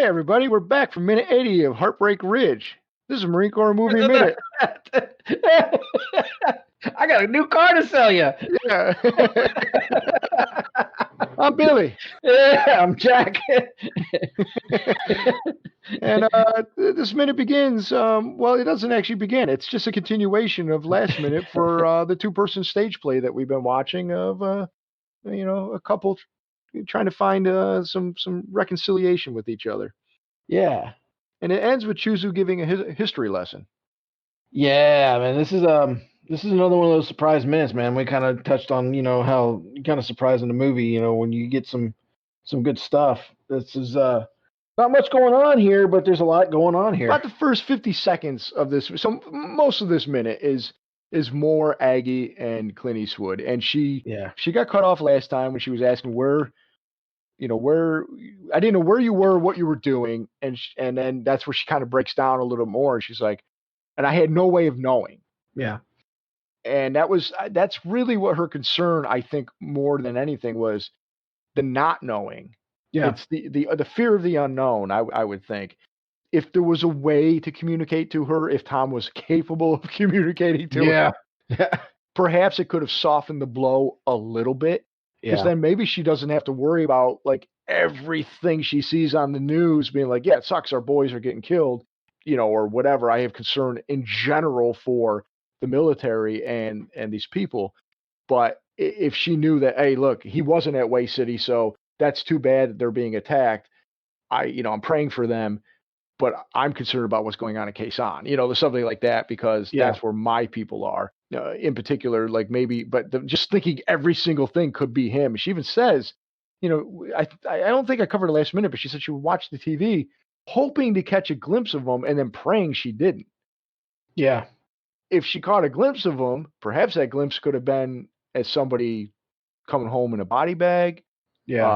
everybody, we're back from minute 80 of Heartbreak Ridge. This is Marine Corps Movie Minute. I got a new car to sell you. Yeah. I'm Billy. Yeah, I'm Jack. And this minute begins, well, it doesn't actually begin. It's just a continuation of last minute for the two-person stage play that we've been watching of, a couple trying to find some reconciliation with each other. Yeah. And it ends with Chuzu giving a history lesson. Yeah, man. This is another one of those surprise minutes, man. We kind of touched on, how kind of surprising the movie, when you get some good stuff. This is not much going on here, but there's a lot going on here. About the first 50 seconds of this, so most of this minute is more Aggie and Clint Eastwood, and she got cut off last time when she was asking where I didn't know where you were, what you were doing, and then that's where she kind of breaks down a little more, and she's like, and I had no way of knowing. Yeah. And that's really what her concern, I think, more than anything, was the not knowing. Yeah. It's the fear of the unknown, I would think. If there was a way to communicate to her, if Tom was capable of communicating to her, perhaps it could have softened the blow a little bit. Because then maybe she doesn't have to worry about like everything she sees on the news being like, yeah, it sucks, our boys are getting killed, or whatever. I have concern in general for the military and these people. But if she knew that, hey, look, he wasn't at Way City, so that's too bad that they're being attacked. I'm praying for them, but I'm concerned about what's going on in Quezon, there's something like that, because that's where my people are. In particular, like maybe, but just thinking every single thing could be him. She even says, I don't think I covered it last minute, but she said she would watch the TV hoping to catch a glimpse of him and then praying she didn't. Yeah. If she caught a glimpse of him, perhaps that glimpse could have been as somebody coming home in a body bag,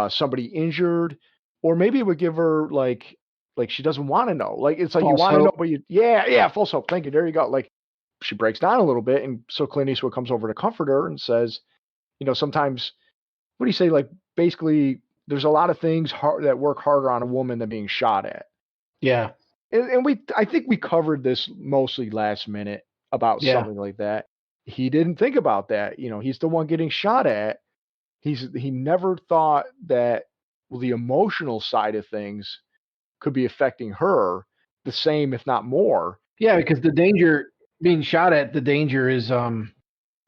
somebody injured, or maybe it would give her like she doesn't want to know. Like it's like false you want to know, but false hope. Thank you. There you go. Like she breaks down a little bit, and so Clint Eastwood comes over to comfort her and says, sometimes, what do you say? Like basically, there's a lot of things that work harder on a woman than being shot at. Yeah. And I think we covered this mostly last minute about something like that. He didn't think about that. He's the one getting shot at. He never thought that the emotional side of things could be affecting her the same, if not more. Yeah, because the danger being shot at, the danger is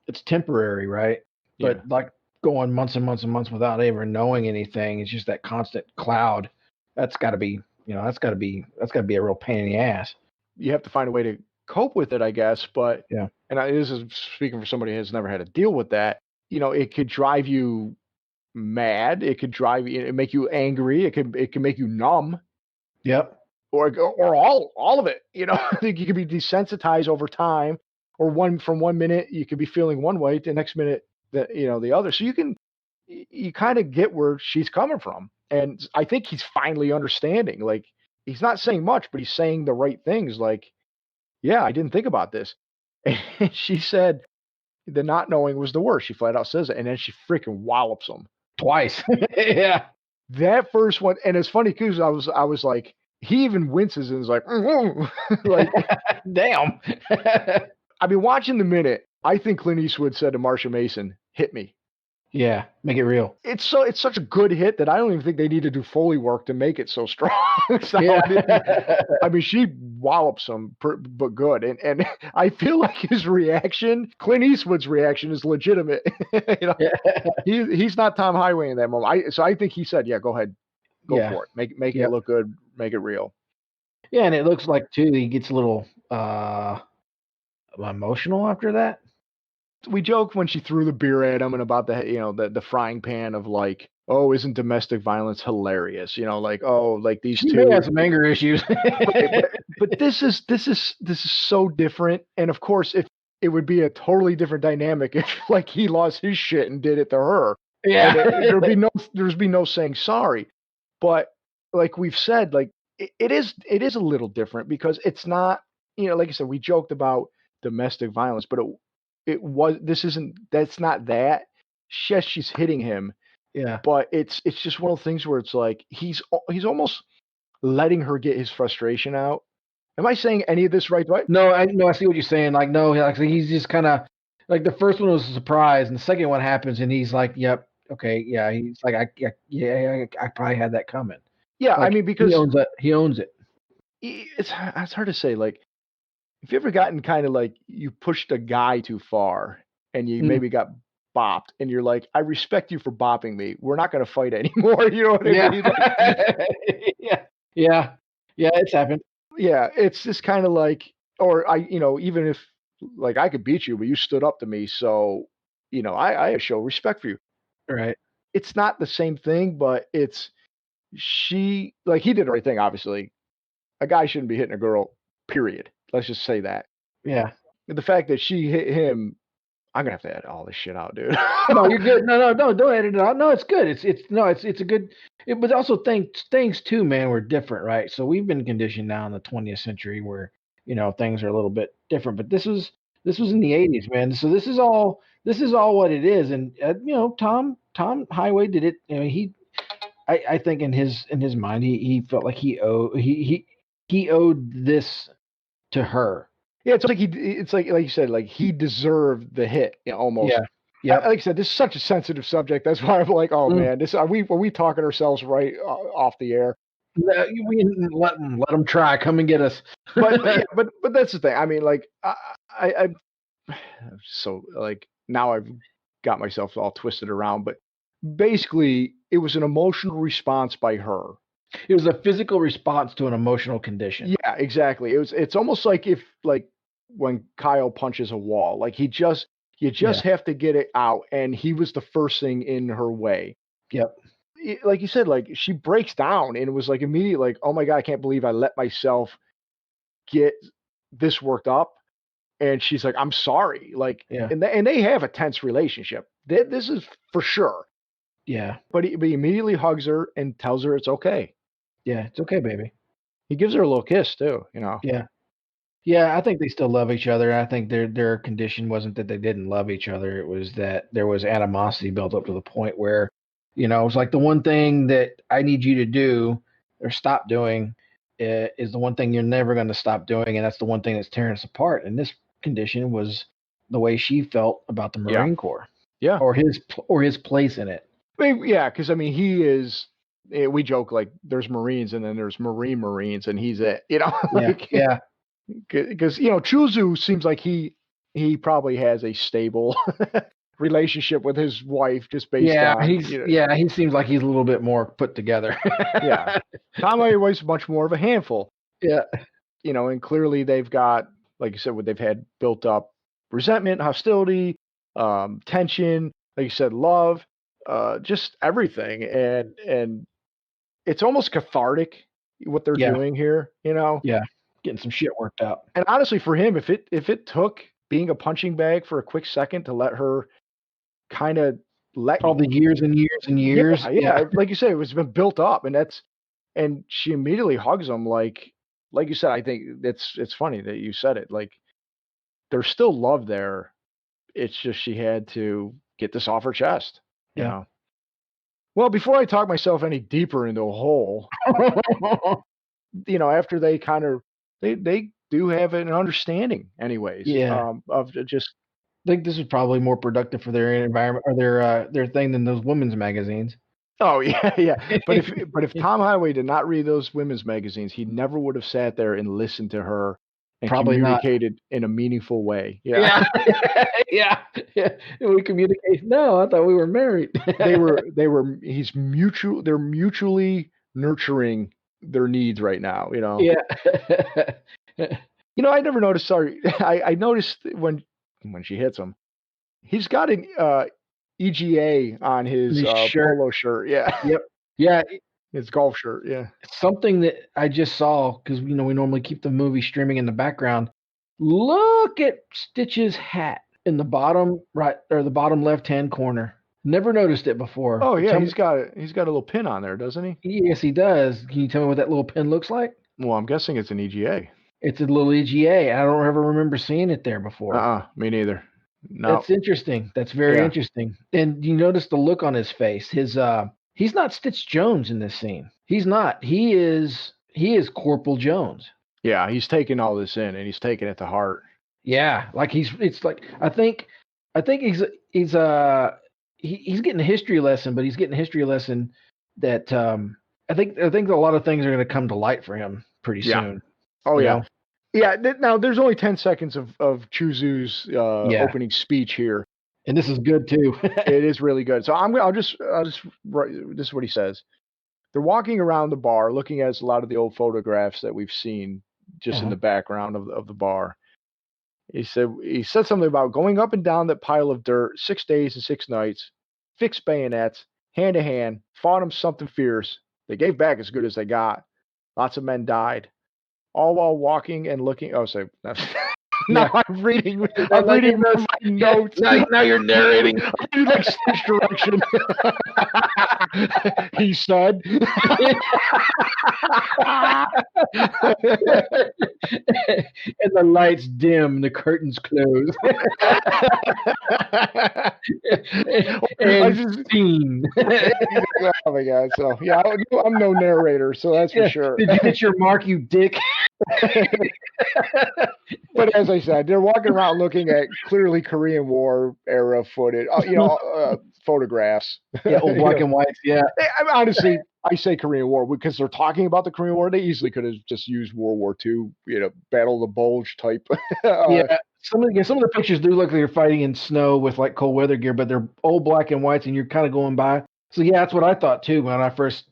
it's temporary, right? But like going months and months and months without ever knowing anything, it's just that constant cloud. That's got to be, that's got to be a real pain in the ass. You have to find a way to cope with it, I guess. But and this is speaking for somebody who has never had to deal with that. It could drive you mad. It could make you angry. It can make you numb. Yep. Or all of it. I think you could be desensitized over time. Or from 1 minute you could be feeling one way, the next minute the other. So you kind of get where she's coming from. And I think he's finally understanding. Like he's not saying much, but he's saying the right things. Like, yeah, I didn't think about this. And she said the not knowing was the worst. She flat out says it, and then she freaking wallops him twice. Yeah, that first one, and it's funny because I was like, he even winces and is like, like, damn. I mean, watching the minute, I think Clint Eastwood said to Marsha Mason, "Hit me." Yeah, make it real. It's such a good hit that I don't even think they need to do Foley work to make it so strong. I mean, she wallops him, but good. And I feel like his reaction, Clint Eastwood's reaction, is legitimate. He's not Tom Highway in that moment. So I think he said, "Yeah, go ahead, go for it. Make it look good, make it real." Yeah, and it looks like too he gets a little emotional after that. We joked when she threw the beer at him and about the frying pan of like, oh, isn't domestic violence hilarious? Like, oh, like these two may have some anger issues. but this is so different. And of course, if it would be a totally different dynamic if like he lost his shit and did it to her. Yeah. There's be no saying sorry. But like we've said, like it is a little different because it's not, like I said, we joked about domestic violence, but that's not that. Yes, she's hitting him. Yeah. But it's just one of the things where it's like he's almost letting her get his frustration out. Am I saying any of this right? No, I see what you're saying. Like, no, like he's just kind of like the first one was a surprise, and the second one happens, and he's like, "Yep, okay, yeah." He's like, I probably had that coming." Yeah, like, I mean, because he owns it. It's hard to say. Like, if you ever gotten kind of like you pushed a guy too far, and you maybe got bopped, and you're like, "I respect you for bopping me. We're not going to fight anymore." You know what I mean? Like, yeah, it's happened. Yeah, it's just kind of like, or even if like I could beat you, but you stood up to me, so I show respect for you. Right. It's not the same thing, but she like he did the right thing. Obviously, a guy shouldn't be hitting a girl. Period. Let's just say that. Yeah. The fact that she hit him, I'm gonna have to edit all this shit out, dude. No, you're good. No, don't edit it out. No, it's good. It's a good. But also things too, man, were different, right? So we've been conditioned now in the 20th century where things are a little bit different. But this was in the 80s, man. So this is all what it is. And Tom Highway did it. I think in his mind he felt like he owed this to her. Yeah, it's like you said, like he deserved the hit, almost. Yeah. Yeah. Like I said, this is such a sensitive subject. That's why I'm like, oh man, are we talking ourselves right off the air? We let them try. Come and get us. but that's the thing. I mean, like I'm so like now I've got myself all twisted around, but basically it was an emotional response by her. It was a physical response to an emotional condition. Yeah, exactly. It's almost like when Kyle punches a wall, like you just have to get it out, and he was the first thing in her way. Yep. Like you said, like she breaks down, and it was like immediately like, oh my God, I can't believe I let myself get this worked up. And she's like, I'm sorry. Like, and they have a tense relationship. This is for sure. Yeah. But he immediately hugs her and tells her it's okay. Yeah, it's okay, baby. He gives her a little kiss too, Yeah. Yeah, I think they still love each other. I think their condition wasn't that they didn't love each other. It was that there was animosity built up to the point where, it's like the one thing that I need you to do or stop doing is the one thing you're never going to stop doing, and that's the one thing that's tearing us apart. And this condition was the way she felt about the Marine Corps. Yeah. Or his place in it. I mean, yeah, because I mean he is. We joke like there's Marines and then there's Marines, and he's it. Like, yeah. Because Chuzu seems like he probably has a stable relationship with his wife just based on. He seems like he's a little bit more put together. Yeah, Tom was much more of a handful. Yeah, and clearly they've got, like you said, what they've had built up resentment, hostility, tension, like you said, love, just everything, and it's almost cathartic what they're doing here. Yeah. Getting some shit worked out. And honestly, for him, if it took being a punching bag for a quick second to let her kind of all the years and years and years. Yeah, like you said, it's been built up, and she immediately hugs him like you said. I think it's funny that you said it. Like there's still love there. It's just she had to get this off her chest. Yeah. Well, before I talk myself any deeper into a hole, after they kind of they do have an understanding anyways. Of just I think this is probably more productive for their environment or their thing than those women's magazines. Oh yeah. But if Tom Highway did not read those women's magazines, he never would have sat there and listened to her and probably communicated in a meaningful way. Yeah. Yeah. We communicate. No, I thought we were married. they're mutually nurturing their needs right now, Yeah. I never noticed. Sorry, I noticed when she hits him, he's got an EGA on his polo shirt. Yeah. Yep. Yeah. His golf shirt. Yeah. Something that I just saw because we normally keep the movie streaming in the background. Look at Stitch's hat in the bottom right or the bottom left-hand corner. Never noticed it before. Oh yeah, he's got a little pin on there, doesn't he? Yes, he does. Can you tell me what that little pin looks like? Well, I'm guessing it's an EGA. It's a little EGA. I don't ever remember seeing it there before. Me neither. No. That's interesting. That's very interesting. And you notice the look on his face. He's not Stitch Jones in this scene. He's not. He is he is Corporal Jones. Yeah, he's taking all this in and he's taking it to heart. Yeah, like it's like I think he's getting a history lesson, but he's getting a history lesson that I think a lot of things are going to come to light for him pretty soon. Oh yeah. Know? Yeah, now there's only 10 seconds of Chuzu's opening speech here. And this is good too. It is really good. So I'll just write, this is what he says. They're walking around the bar looking at a lot of the old photographs that we've seen just in the background of the bar. He said something about going up and down that pile of dirt 6 days and 6 nights, fixed bayonets, hand to hand, fought them something fierce. They gave back as good as they got. Lots of men died. All while walking and looking. Oh, so now I'm reading. I'm reading my notes. Now you're narrating. You like stage direction. He said. And the lights dim, the curtains close. And scene. Oh my God! So yeah, I'm no narrator, so that's for sure. Did you get your mark, you dick? But as I said, they're walking around looking at clearly Korean War era footage, photographs. Yeah, old black and whites. Yeah. Honestly, I say Korean War because they're talking about the Korean War. They easily could have just used World War II, Battle of the Bulge type. Yeah. Some of the pictures do look like they're fighting in snow with like cold weather gear, but they're old black and whites, and you're kind of going by. So yeah, that's what I thought too when I first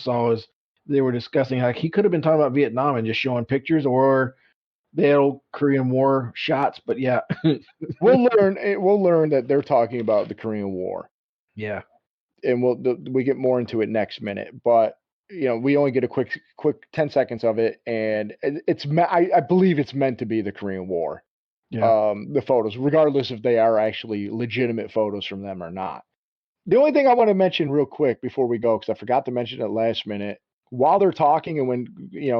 saw is they were discussing like he could have been talking about Vietnam and just showing pictures or the old Korean War shots. But yeah, we'll learn that they're talking about the Korean War. Yeah, and we get more into it next minute, but we only get a quick 10 seconds of it, and I believe it's meant to be the Korean War. Yeah. The photos, regardless if they are actually legitimate photos from them or not. The only thing I want to mention real quick before we go, because I forgot to mention it last minute, while they're talking and when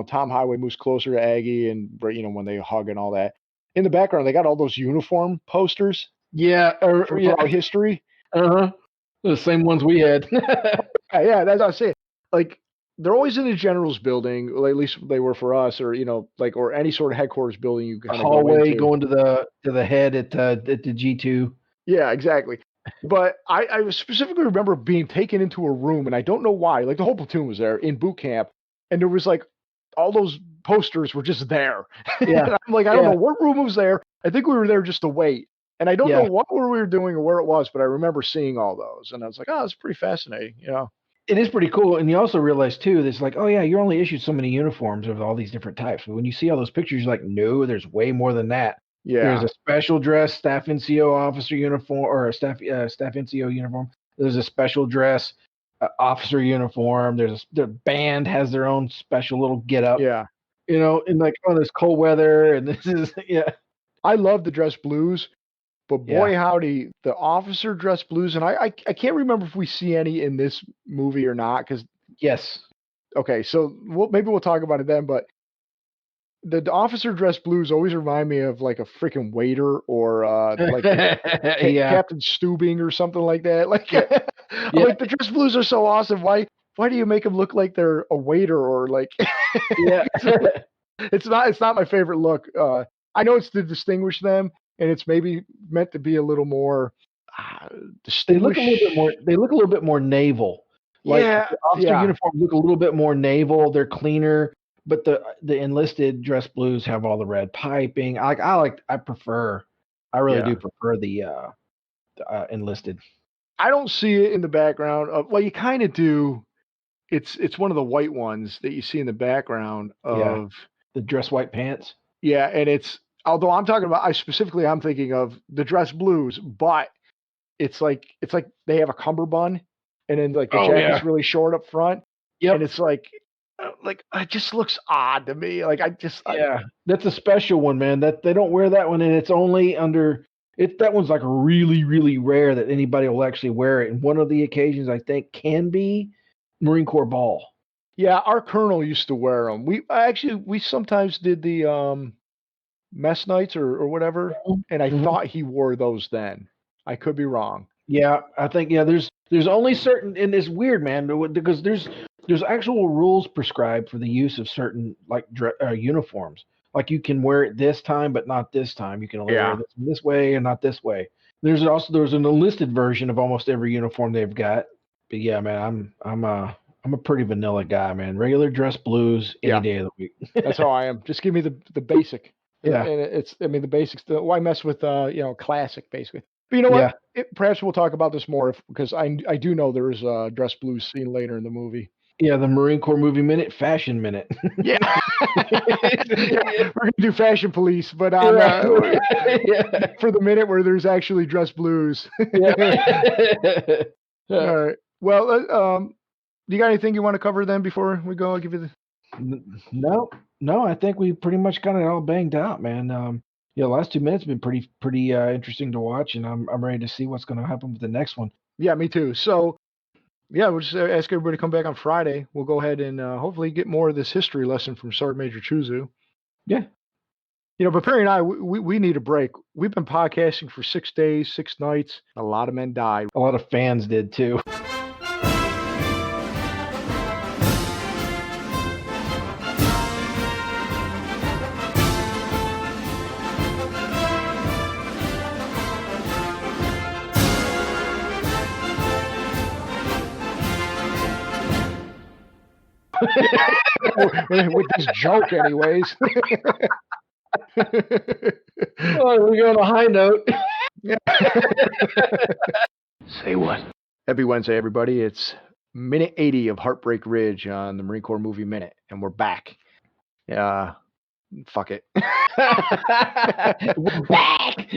Tom Highway moves closer to Aggie and when they hug and all that, in the background they got all those uniform posters. Yeah, from our history. The same ones we had. Yeah, that's what I was saying. Like they're always in the general's building, or at least they were for us, or or any sort of headquarters building you kind of hallway going to the head at the G2. Yeah, exactly. But I specifically remember being taken into a room, and I don't know why. Like the whole platoon was there in boot camp, and there was like all those posters were just there. Yeah, I'm like, I don't know what room was there. I think we were there just to wait, and I don't know what we were doing or where it was, but I remember seeing all those, and I was like, oh, that's pretty fascinating. It is pretty cool, and you also realize too, it's like, oh yeah, you're only issued so many uniforms of all these different types. But when you see all those pictures, you're like, no, there's way more than that. Yeah, there's a special dress staff NCO officer uniform or a staff NCO uniform. There's a special dress officer uniform. The band has their own special little get up. Yeah, and like there's cold weather, and this is I love the dress blues, but boy howdy, the officer dress blues, and I can't remember if we see any in this movie or not. Because yes, okay, so maybe we'll talk about it then, but. The officer dress blues always remind me of like a freaking waiter or like Captain Stubing or something like that. Like, like the dress blues are so awesome. Why do you make them look like they're a waiter or like? It's not my favorite look. I know it's to distinguish them, and it's maybe meant to be a little more distinguished. They look a little bit more naval. Like the officer uniforms look a little bit more naval. They're cleaner. But the enlisted dress blues have all the red piping. I really do prefer the enlisted. I don't see it in the background. Well, you kind of do. It's one of the white ones that you see in the background of the dress white pants. Yeah, and although I'm talking about, I'm thinking of the dress blues, but it's like they have a cummerbund, and then like the jacket's really short up front. Yep. And it's like it just looks odd to me. Like that's a special one, man. That they don't wear that one, and it's only under it. That one's like really, really rare that anybody will actually wear it. And one of the occasions I think can be Marine Corps ball. Yeah, our colonel used to wear them. We sometimes did the mess nights or whatever, and I thought he wore those then. I could be wrong. Yeah, I think there's only certain, and it's weird, man, because there's There's actual rules prescribed for the use of certain like uniforms. Like you can wear it this time, but not this time. You can only wear this way and not this way. There's an enlisted version of almost every uniform they've got. But yeah, man, I'm a pretty vanilla guy, man. Regular dress blues any day of the week. That's how I am. Just give me the basic. Yeah. And the basics. Why mess with classic basically? But you know what? Perhaps we'll talk about this more because I do know there is a dress blues scene later in the movie. Yeah, the Marine Corps movie minute, fashion minute. Yeah. We're gonna do fashion police, but on for the minute where there's actually dress blues. All right. Well, do you got anything you want to cover then before we go? I'll give you No. I think we pretty much got it all banged out, man. The last 2 minutes have been pretty interesting to watch, and I'm ready to see what's going to happen with the next one. Yeah, me too. So. Yeah, we'll just ask everybody to come back on Friday. We'll go ahead and hopefully get more of this history lesson from Sergeant Major Chuzu. Yeah. But Perry and I, we need a break. We've been podcasting for 6 days, 6 nights. A lot of men died. A lot of fans did too. With this joke, anyways. Well, we go on a high note. Say what? Happy Wednesday, everybody. It's minute 80 of Heartbreak Ridge on the Marine Corps Movie Minute, and we're back. Fuck it. We're back.